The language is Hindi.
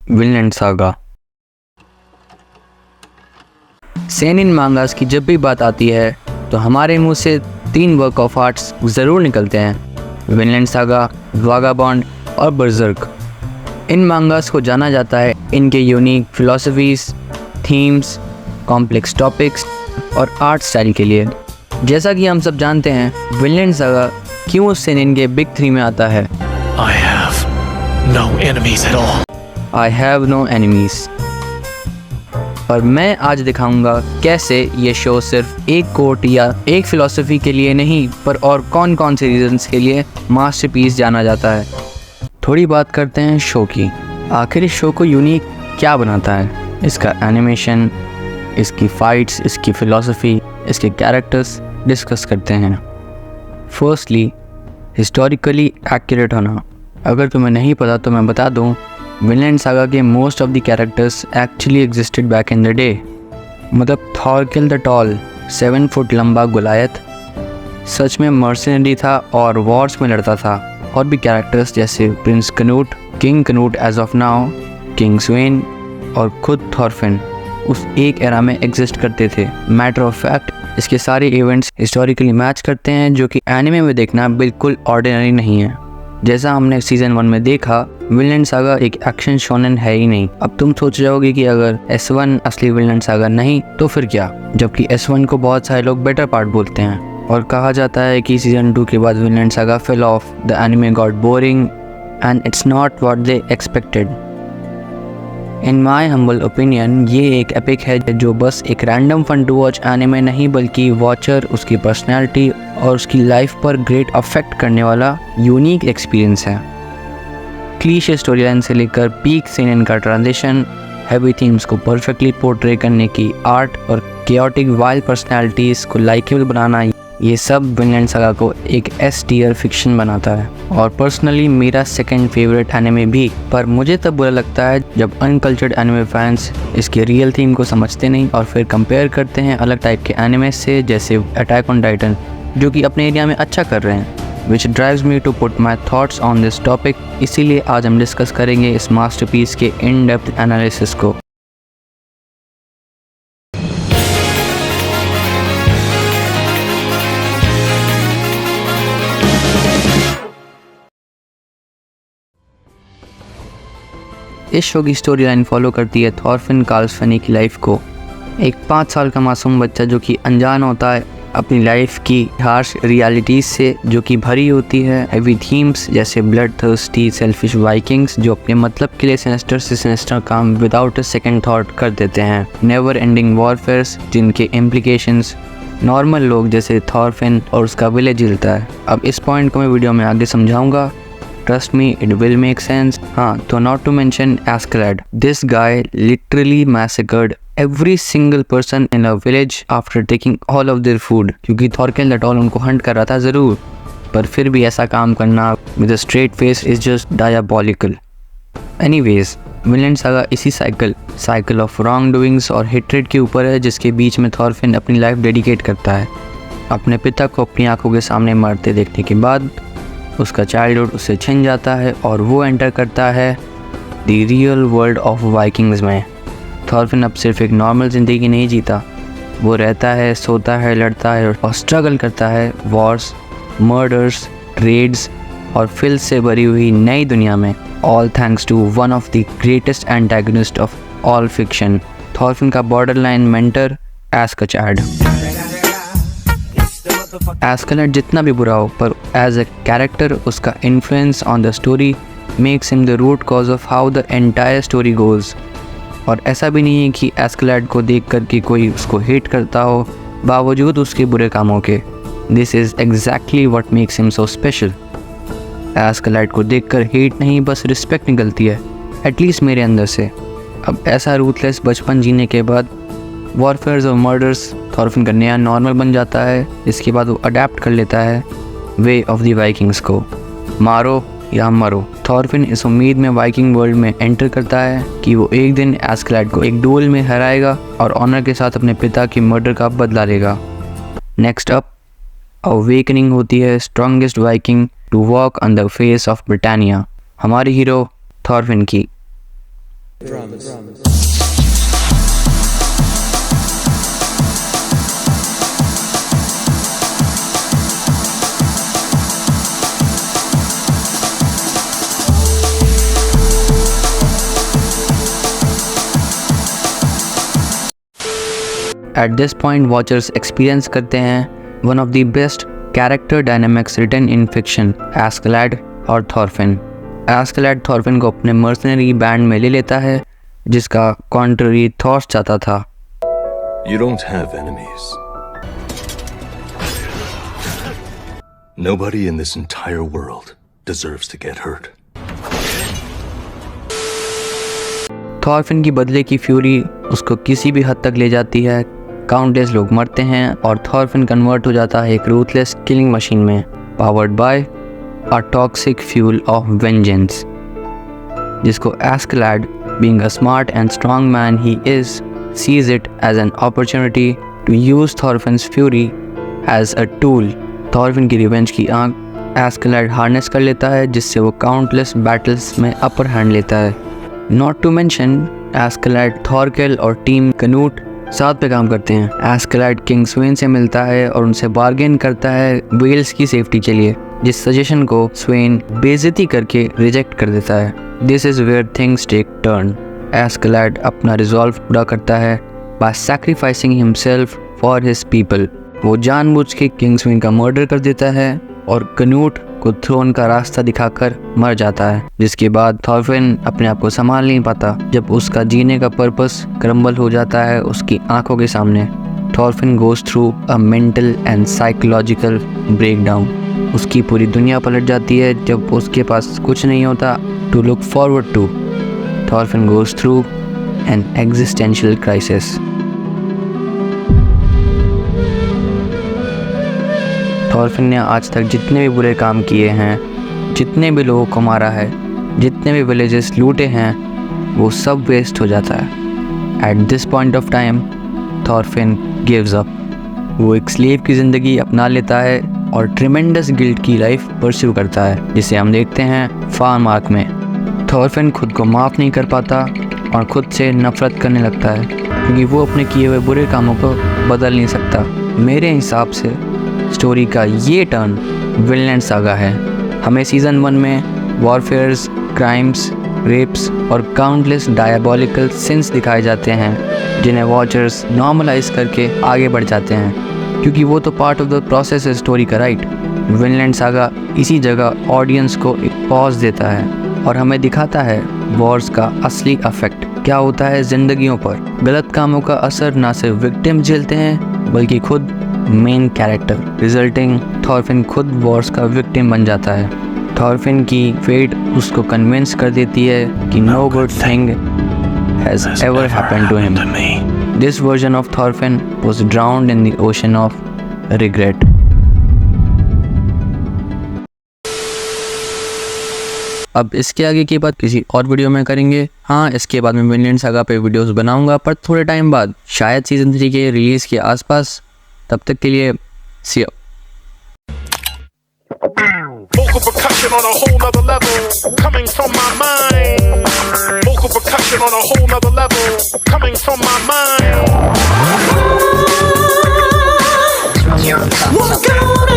Vinland saga. सेनिन मांगास की जब भी बात आती है तो हमारे मुंह से 3 वर्क ऑफ आर्ट्स ज़रूर निकलते हैं, विनलैंड सागा, वागाबॉन्ड और बर्ज़र्क। इन मांगास को जाना जाता है इनके unique philosophies, themes, complex topics और आर्ट स्टाइल के लिए। जैसा कि हम सब जानते हैं, विनलैंड सागा क्यों सेनिन के बिग 3 में आता है। I have no enemies at all. I have no enemies। और मैं आज दिखाऊंगा कैसे ये शो सिर्फ एक कोट या एक फिलॉसफी के लिए नहीं, पर और कौन कौन से रीजंस के लिए मास्टरपीस जाना जाता है। थोड़ी बात करते हैं शो की। आखिर इस शो को यूनिक क्या बनाता है? इसका एनिमेशन, इसकी फाइट्स, इसकी फिलॉसफी, इसके कैरेक्टर्स डिस्कस करते हैं। फर्स्टली, हिस्टोरिकली एक्यूरेट होना। अगर तुम्हें नहीं पता तो मैं बता दूं, विनलैंड सागा के most of the characters actually existed back in the day. मतलब थॉरकिल द टॉल, 7 फुट लंबा गुलायत सच में मर्सनरी था और वॉर्स में लड़ता था। और भी कैरेक्टर्स जैसे prince Canute, king Canute as of now, king Sweyn और खुद थॉरफिन उस एक एरा में एग्जिस्ट करते थे। मैटर ऑफ फैक्ट, इसके सारे इवेंट्स हिस्टोरिकली मैच करते हैं, जो कि एनिमे में देखना बिल्कुल ऑर्डिनरी नहीं है। जैसा हमने सीजन 1 में देखा, विनलैंड सागा एक एक्शन शोनेन है ही नहीं। अब तुम सोच जाओगे कि अगर S1 असली विनलैंड सागा नहीं तो फिर क्या, जबकि S1 को बहुत सारे लोग बेटर पार्ट बोलते हैं। और कहा जाता है कि सीजन 2 के बाद Vinland Saga fell off, the anime got boring and it's not what they expected. In my humble opinion, ये एक एपिक है जो बस एक random fun to watch anime नहीं, बल्कि वॉचर, उसकी पर्सनैलिटी और उसकी लाइफ पर ग्रेट अफेक्ट करने वाला यूनिक एक्सपीरियंस है। क्लीशे स्टोरी लाइन से लेकर पीक सीन का ट्रांजिशन, हैवी थीम्स को परफेक्टली पोर्ट्रे करने की आर्ट और केओटिक वाइल्ड पर्सनैलिटीज़ को लाइकेबल बनाना, ये सब विनलैंड सागा को एक एस टियर फिक्शन बनाता है। और पर्सनली मेरा सेकंड फेवरेट एनिमे भी। पर मुझे तब बुरा लगता है जब अनकल्चर्ड एनिमे फैंस इसके रियल थीम को समझते नहीं और फिर कंपेयर करते हैं अलग टाइप के एनिमे से, जैसे अटैक ऑन टाइटन, जो कि अपने एरिया में अच्छा कर रहे हैं। Which drives me to put my thoughts on this topic. इसीलिए आज हम डिस्कस करेंगे इस मास्टरपीस के इन डेप्थ एनालिसिस को। इस शो की स्टोरी लाइन फॉलो करती है थॉरफिन कार्लसफनी की लाइफ को। एक 5 साल का मासूम बच्चा जो कि अनजान होता है अपनी लाइफ की हार्श रियलिटीज़ से, जो कि भरी होती है हैवी थीम्स जैसे ब्लड थर्स्टी सेल्फिश वाइकिंग्स जो अपने मतलब के लिए सिनेस्टर से सिनेस्टर काम विदाउट अ सेकेंड थॉट कर देते हैं, नेवर एंडिंग वॉरफेयर्स जिनके इम्प्लीकेशंस नॉर्मल लोग जैसे थॉरफिन और उसका विलेज झेलता है। अब इस पॉइंट को मैं वीडियो में आगे समझाऊंगा। Trust me, it will make sense. हाँ, तो not to mention Askeladd. This guy literally massacred every single person in a village after taking all of their food. क्योंकि थॉरकिल द टॉल उनको हंट कर रहा था ज़रूर, पर फिर भी ऐसा काम करना with a straight face is just diabolical. Anyways, Vinland saga इसी साइकिल ऑफ रॉन्ग डूइंग्स और हेट्रेड के ऊपर है, जिसके बीच में थॉरफिन अपनी लाइफ डेडिकेट करता है। अपने पिता को अपनी आंखों के सामने मरते देखने के बाद उसका चाइल्डहुड उससे छिन जाता है और वो एंटर करता है the real world of Vikings में। थॉरफिन अब सिर्फ एक नॉर्मल ज़िंदगी नहीं जीता, वो रहता है, सोता है, लड़ता है और स्ट्रगल करता है वॉर्स, मर्डर्स, रेड्स और फिल्स से भरी हुई नई दुनिया में, all thanks to one of the greatest antagonist of all fiction, Thorfinn का border line mentor Askeladd. Askeladd जितना भी बुरा हो, पर एज अ कैरेक्टर उसका influence on the story makes him the root cause of how the entire story goes. और ऐसा भी नहीं है कि एस्कलैड को देख कर के कोई उसको हेट करता हो बावजूद उसके बुरे कामों के। This is exactly what makes him so special. Askeladd को देख कर हेट नहीं, बस रिस्पेक्ट निकलती है, एटलीस्ट मेरे अंदर से। अब ऐसा रूथलेस बचपन जीने के बाद वॉरफेयर्स और मर्डर्स थॉरफिन का नया नॉर्मल बन जाता है। इसके बाद वो अडेप्ट कर लेता है वे ऑफ द वाइकिंग्स को, मारो या मरो। थॉरफिन इस उम्मीद में वाइकिंग वर्ल्ड में एंटर करता है कि वो एक दिन एस्कलैड को एक डुएल में हराएगा और ऑनर के साथ अपने पिता की मर्डर का बदला लेगा। नेक्स्ट अप, अवेकनिंग होती है strongest Viking to walk on the face of Britannia, हमारी हीरो थॉरफिन की। At this point, watchers experience करते हैं one of the best character dynamics written in fiction, Askeladd और Thorfinn. Askeladd Thorfinn को अपने mercenary band में ले लेता है, जिसका contrary Thor चाहता था. You don't have enemies. Nobody in this entire world deserves to get hurt. Thorfinn की बदले की फ्यूरी उसको किसी भी हद तक ले जाती है. काउंटलेस लोग मरते हैं और थॉरफिन कन्वर्ट हो जाता है एक रूथलेस किलिंग मशीन में, powered by a toxic fuel of vengeance, जिसको Askeladd, being a smart and strong man he is, sees it as an opportunity to use Thorfinn's fury as a tool. Thorfinn की रिवेंज की आग एस्केलैड हार्नेस कर लेता है, जिससे वो काउंटलेस बैटल्स में अपर हैंड लेता है. नॉट टू मेंशन एस्केलैड, थॉरकेल और टीम कनूट साथ पे काम करते हैं. एस्केलैड किंग स्वेन से मिलता है और उनसे बार्गेन करता है वेल्स की सेफ्टी के लिए, जिस सजेशन को स्वेन बेइज्जती करके रिजेक्ट कर देता है. This is where things take turn. Askeladd अपना रिजॉल्व पूरा करता है by sacrificing himself for his people. वो जानबूझ के किंग स्वेन का मर्डर कर देता है और कनूट को थ्रोन का रास्ता दिखाकर मर जाता है, जिसके बाद थॉरफिन अपने आप को संभाल नहीं पाता जब उसका जीने का पर्पस क्रम्बल हो जाता है उसकी आंखों के सामने. Thorfinn goes through a mental and psychological breakdown. उसकी पूरी दुनिया पलट जाती है जब उसके पास कुछ नहीं होता to look forward to. Thorfinn goes through an existential crisis. Thorfinn ने आज तक जितने भी बुरे काम किए हैं, जितने भी लोगों को मारा है, जितने भी विलेजेस लूटे हैं, वो सब वेस्ट हो जाता है. At this point of time Thorfinn gives up. वो एक स्लेव की ज़िंदगी अपना लेता है और ट्रिमेंडस गिल्ट की लाइफ परस्यू करता है, जिसे हम देखते हैं फार्म आर्क में. थॉरफिन खुद को माफ़ नहीं कर पाता और खुद से नफरत करने लगता है, क्योंकि वो अपने किए हुए बुरे कामों को बदल नहीं सकता. मेरे हिसाब से स्टोरी का ये टर्न विनलैंड सागा है. हमें सीज़न 1 में वॉरफेयर्स, क्राइम्स, रेप्स और काउंटलेस डायबॉलिकल सिंस दिखाए जाते हैं, जिन्हें वॉचर्स नॉर्मलाइज करके आगे बढ़ जाते हैं, क्योंकि वो तो पार्ट ऑफ द प्रोसेस है स्टोरी का, राइट. विनलैंड सागा इसी जगह ऑडियंस को एक पॉज देता है और हमें दिखाता है वॉर्स का असली अफेक्ट क्या होता है ज़िंदगियों पर. गलत कामों का असर ना सिर्फ विक्टिम झेलते हैं बल्कि खुद मेन कैरेक्टर, रिजल्टिंग थॉरफिन खुद वॉर्स का विक्टिम बन जाता है. थॉरफिन की फेट उसको कन्विंस कर देती है कि no good thing has ever happened to him. This version of Thorfinn was drowned in the ocean of regret. अब इसके आगे की बात किसी और वीडियो में करेंगे. हाँ, इसके बाद मैं विनलैंड सागा पे वीडियोस बनाऊंगा, पर थोड़े टाइम बाद, शायद सीजन 3 के रिलीज़ के आसपास. तब तक के लिए सी you. Vocal percussion on a whole nother level, coming from my mind. Vocal percussion on a whole nother level, coming from my mind. We're gonna